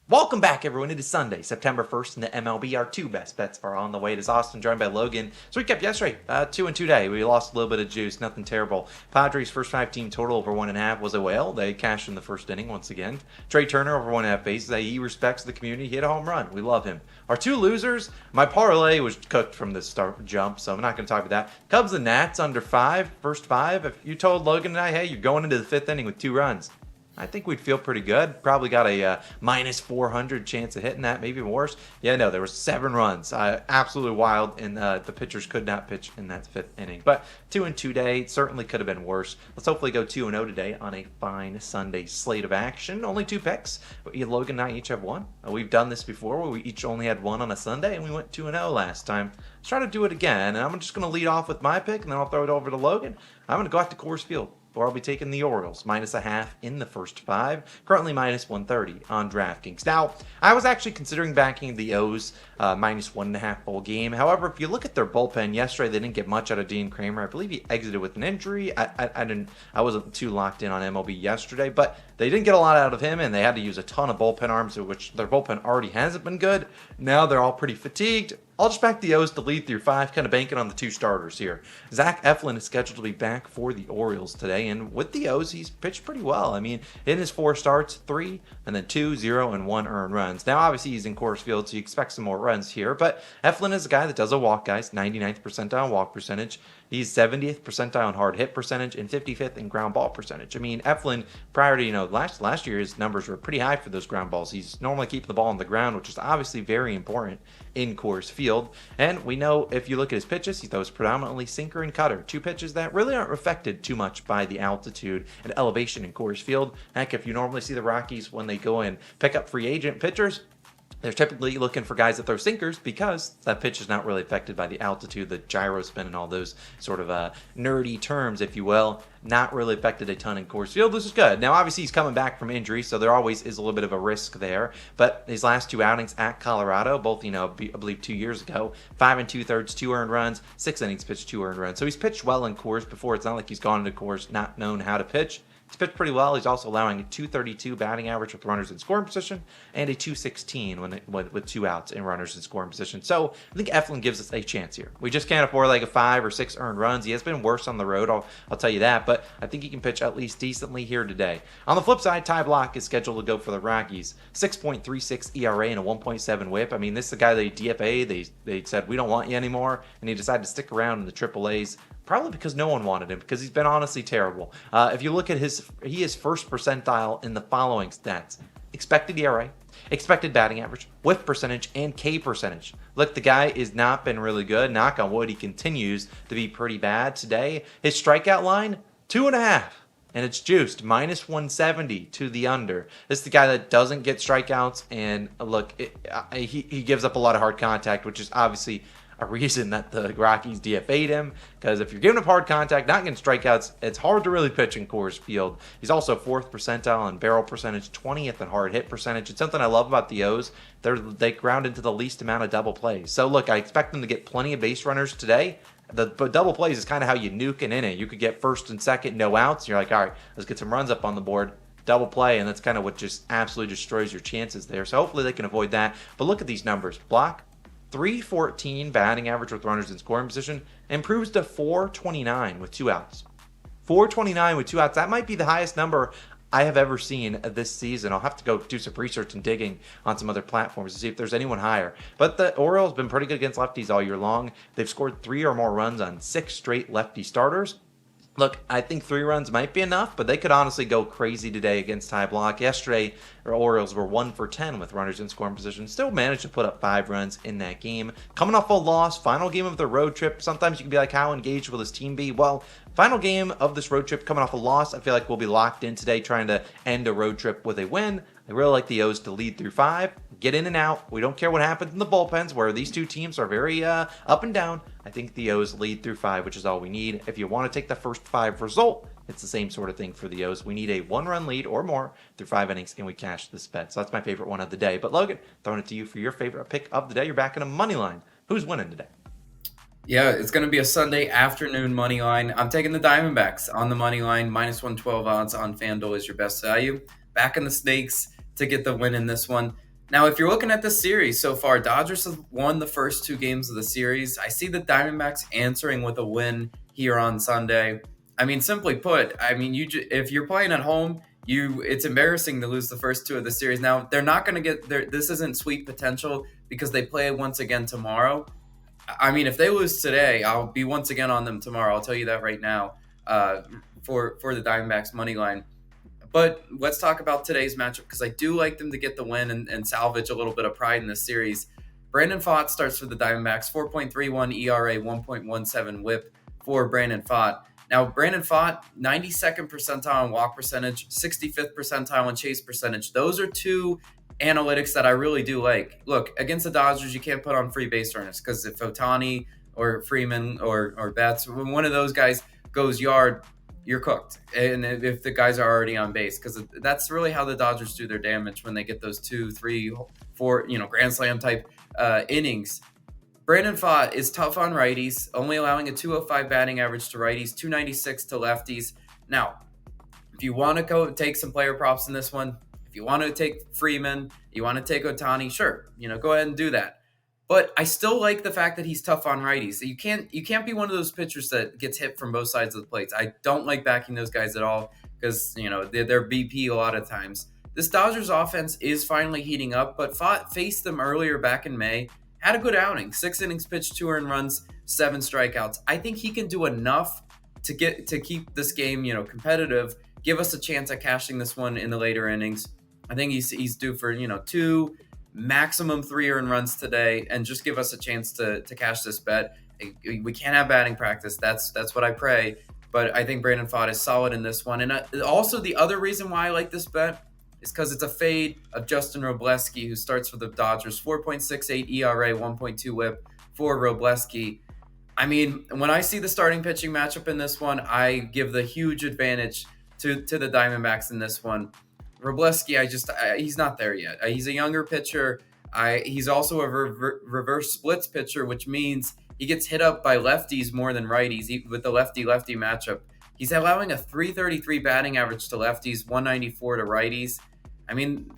Welcome back, everyone. It is Sunday, September 1st, and the MLB. Our two best bets are on the way. It is Austin, joined by Logan. So we kept yesterday, 2 and 2 day. We lost a little bit of juice, nothing terrible. Padres' first 5-team total over 1.5 was a whale. They cashed in the first inning once again. Trey Turner over 1.5 bases. He respects the community. He hit a home run. We love him. Our two losers, my parlay was cooked from the start jump, so I'm not going to talk about that. Cubs and Nats under 5, first 5. If you told Logan and I, hey, you're going into the 5th inning with 2 runs, I think we'd feel pretty good. Probably got a minus 400 chance of hitting that, maybe even worse. Yeah, no, there were 7 runs. Absolutely wild, and the pitchers could not pitch in that 5th inning. But 2 and 2 day certainly could have been worse. Let's hopefully go 2 and 0 today on a fine Sunday slate of action. Only 2 picks. Logan and I each have 1. We've done this before where we each only had 1 on a Sunday, and we went 2 and 0 last time. Let's try to do it again, and I'm just going to lead off with my pick, and then I'll throw it over to Logan. I'm going to go out to Coors Field, where I'll be taking the Orioles, minus 0.5 in the first 5, currently minus 130 on DraftKings. Now, I was actually considering backing the O's minus 1.5 full game. However, if you look at their bullpen yesterday, they didn't get much out of Dean Kramer. I believe he exited with an injury. I wasn't too locked in on MLB yesterday, but they didn't get a lot out of him, and they had to use a ton of bullpen arms, which their bullpen already hasn't been good. Now they're all pretty fatigued. I'll just back the O's to lead through 5, kind of banking on the 2 starters here. Zach Eflin is scheduled to be back for the Orioles today, and with the O's, he's pitched pretty well. I mean, in his 4 starts, 3, and then 2, 0, and 1 earned runs. Now, obviously, he's in Coors Field, so you expect some more runs here, but Eflin is a guy that does a walk, guys, 99th percentile walk percentage. He's 70th percentile in hard hit percentage and 55th in ground ball percentage. I mean, Eflin, prior to, last year, his numbers were pretty high for those ground balls. He's normally keeping the ball on the ground, which is obviously very important in Coors Field. And we know if you look at his pitches, he throws predominantly sinker and cutter, 2 pitches that really aren't affected too much by the altitude and elevation in Coors Field. Heck, if you normally see the Rockies when they go and pick up free agent pitchers, they're typically looking for guys that throw sinkers because that pitch is not really affected by the altitude, the gyro spin, and all those sort of nerdy terms, if you will. Not really affected a ton in Coors Field. This is good. Now, obviously, he's coming back from injury, so there always is a little bit of a risk there. But his last 2 outings at Colorado, both, I believe 2 years ago, 5 2/3, 2 earned runs, 6 innings pitched, 2 earned runs. So he's pitched well in Coors before. It's not like he's gone into Coors not known how to pitch. He's pitched pretty well. He's also allowing a 232 batting average with runners in scoring position and a 216 with 2 outs in runners in scoring position. So I think Eflin gives us a chance here. We just can't afford like a 5 or 6 earned runs. He has been worse on the road, I'll tell you that, but I think he can pitch at least decently here today. On the flip side, Ty Blach is scheduled to go for the Rockies. 6.36 ERA and a 1.7 whip. I mean, this is the guy they DFA. They said, we don't want you anymore, and he decided to stick around in the AAAs. Probably because no one wanted him, because he's been honestly terrible. If you look at he is first percentile in the following stats: expected ERA, expected batting average, whiff percentage, and K percentage. Look, the guy has not been really good. Knock on wood, he continues to be pretty bad today. His strikeout line, 2.5. And it's juiced, minus 170 to the under. This is the guy that doesn't get strikeouts, and look, he gives up a lot of hard contact, which is obviously a reason that the Rockies DFA'd him, because if you're giving up hard contact, not getting strikeouts, it's hard to really pitch in Coors Field. He's also 4th percentile in barrel percentage, 20th in hard hit percentage. It's something I love about the O's. They ground into the least amount of double plays. So look, I expect them to get plenty of base runners today. But double plays is kind of how you nuke an inning. You could get first and second, no outs. You're like, all right, let's get some runs up on the board. Double play, and that's kind of what just absolutely destroys your chances there. So hopefully they can avoid that. But look at these numbers. Block, 314 batting average with runners in scoring position, improves to 429 with 2 outs. 429 with 2 outs. That might be the highest number I have ever seen this season. I'll have to go do some research and digging on some other platforms to see if there's anyone higher. But the Orioles have been pretty good against lefties all year long. They've scored 3 or more runs on 6 straight lefty starters. Look, I think 3 runs might be enough, but they could honestly go crazy today against Ty Blach. Yesterday, the Orioles were 1 for 10 with runners in scoring position. Still managed to put up 5 runs in that game. Coming off a loss, final game of the road trip. Sometimes you can be like, how engaged will this team be? Well, final game of this road trip coming off a loss. I feel like we'll be locked in today trying to end a road trip with a win. I really like the O's to lead through 5, get in and out. We don't care what happens in the bullpens, where these two teams are very up and down. I think the O's lead through 5, which is all we need. If you want to take the first 5 result, it's the same sort of thing for the O's. We need a 1-run lead or more through 5 innings, and we cash this bet. So that's my favorite one of the day. But Logan, throwing it to you for your favorite pick of the day. You're back in a money line. Who's winning today? Yeah, it's going to be a Sunday afternoon money line. I'm taking the Diamondbacks on the money line. Minus 112 odds on FanDuel is your best value. Back in the Snakes to get the win in this one. Now, if you're looking at the series so far, Dodgers have won the first 2 games of the series. I see the Diamondbacks answering with a win here on Sunday. I mean, simply put, I mean, if you're playing at home, it's embarrassing to lose the first 2 of the series. Now, they're not going to get there. This isn't sweep potential because they play once again tomorrow. I mean, if they lose today, I'll be once again on them tomorrow. I'll tell you that right now. For the Diamondbacks money line. But let's talk about today's matchup because I do like them to get the win and salvage a little bit of pride in this series. Brandon Pfaadt starts for the Diamondbacks, 4.31 ERA, 1.17 WHIP for Brandon Pfaadt. Now, Brandon Pfaadt, 92nd percentile in walk percentage, 65th percentile in chase percentage. Those are 2 analytics that I really do like. Look, against the Dodgers, you can't put on free base runners because if Ohtani or Freeman or Betts, when one of those guys goes yard, you're cooked. And if the guys are already on base, because that's really how the Dodgers do their damage when they get those 2, 3, 4, grand slam type innings. Brandon Pfaadt is tough on righties, only allowing a 205 batting average to righties, 296 to lefties. Now, if you want to go take some player props in this one, if you want to take Freeman, you want to take Ohtani, sure, go ahead and do that. But I still like the fact that he's tough on righties. You can't be one of those pitchers that gets hit from both sides of the plates. I don't like backing those guys at all because they're BP a lot of times. This Dodgers offense is finally heating up, but faced them earlier back in May. Had a good outing, 6 innings pitched, 2 earned runs, 7 strikeouts. I think he can do enough to keep this game competitive. Give us a chance at cashing this one in the later innings. I think he's due for 2. Maximum 3 earned runs today, and just give us a chance to cash this bet. We can't have batting practice. That's what I pray. But I think Brandon Pfaadt is solid in this one. And also the other reason why I like this bet is because it's a fade of Justin Robleski, who starts for the Dodgers. 4.68 ERA, 1.2 WHIP for Robleski. I mean, when I see the starting pitching matchup in this one, I give the huge advantage to the Diamondbacks in this one. Robleski, he's not there yet. He's a younger pitcher. He's also a reverse splits pitcher, which means he gets hit up by lefties more than righties with the lefty-lefty matchup. He's allowing a 333 batting average to lefties, 194 to righties. I mean,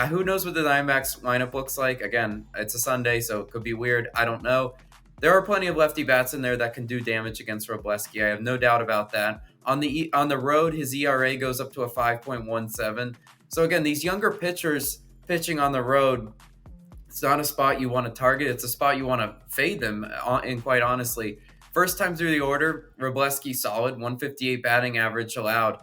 who knows what the Diamondbacks lineup looks like? Again, it's a Sunday, so it could be weird. I don't know. There are plenty of lefty bats in there that can do damage against Robleski. I have no doubt about that. On the road, his ERA goes up to a 5.17. So again, these younger pitchers pitching on the road, it's not a spot you want to target. It's a spot you want to fade them. And quite honestly, first time through the order, Robleski solid, 158 batting average allowed.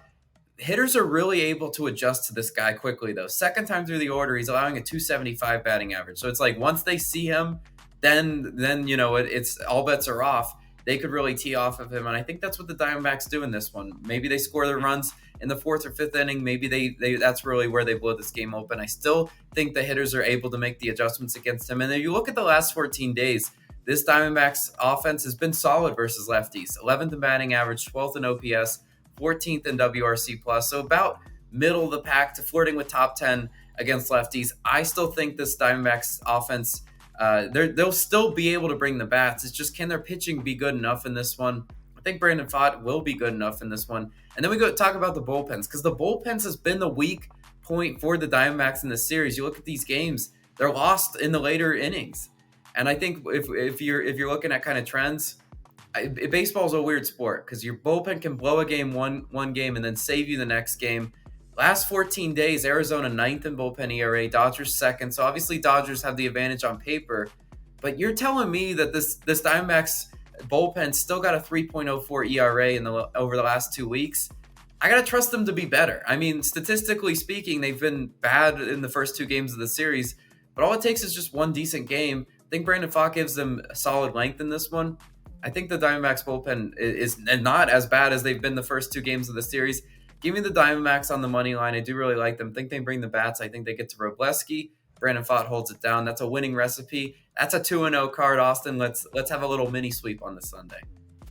Hitters are really able to adjust to this guy quickly, though. Second time through the order, he's allowing a 275 batting average. So it's like once they see him, then it's all bets are off. They could really tee off of him, and I think that's what the Diamondbacks do in this one. Maybe they score their runs in the 4th or 5th inning. Maybe they that's really where they blow this game open. I still think the hitters are able to make the adjustments against him. And then you look at the last 14 days, this Diamondbacks offense has been solid versus lefties. 11th in batting average, 12th in OPS, 14th in WRC+. So about middle of the pack to flirting with top 10 against lefties. I still think this Diamondbacks offense, they'll still be able to bring the bats. It's just, can their pitching be good enough in this one? I think Brandon Pfaadt will be good enough in this one. And then we go talk about the bullpens, because the bullpens has been the weak point for the Diamondbacks in this series. You look at these games, they're lost in the later innings. And I think if you're looking at kind of trends, baseball is a weird sport because your bullpen can blow a game one game and then save you the next game. Last 14 days, Arizona 9th in bullpen ERA, Dodgers 2nd. So obviously Dodgers have the advantage on paper. But you're telling me that this Diamondbacks bullpen still got a 3.04 ERA over the last 2 weeks? I got to trust them to be better. I mean, statistically speaking, they've been bad in the first 2 games of the series. But all it takes is just one decent game. I think Brandon Pfaadt gives them a solid length in this one. I think the Diamondbacks bullpen is not as bad as they've been the first 2 games of the series. Give me the Diamondbacks on the money line. I do really like them. Think they bring the bats. I think they get to Robleski. Brandon Pfaadt holds it down. That's a winning recipe. That's a 2-0 card, Austin. Let's have a little mini sweep on this Sunday.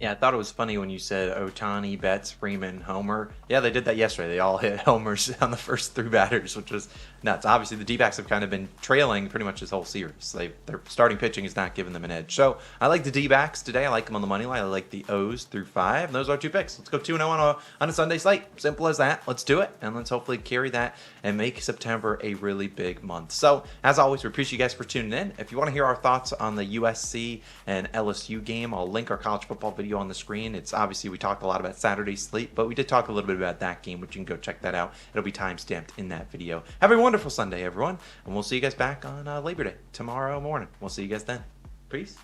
Yeah, I thought it was funny when you said Otani, Betts, Freeman, Homer. Yeah, they did that yesterday. They all hit homers on the first 3 batters, which was nuts. Obviously, the D-backs have kind of been trailing pretty much this whole series. Their starting pitching is not giving them an edge. So I like the D-backs today. I like them on the money line. I like the O's through 5. And those are our 2 picks. Let's go 2-0 on a Sunday slate. Simple as that. Let's do it. And let's hopefully carry that and make September a really big month. So as always, we appreciate you guys for tuning in. If you want to hear our thoughts on the USC and LSU game, I'll link our college football video on the screen. It's obviously we talked a lot about Saturday's slate, but we did talk a little bit about that game, which you can go check that out. It'll be time-stamped in that video. Have a wonderful Sunday, everyone, and we'll see you guys back on Labor Day tomorrow morning. We'll see you guys then. Peace.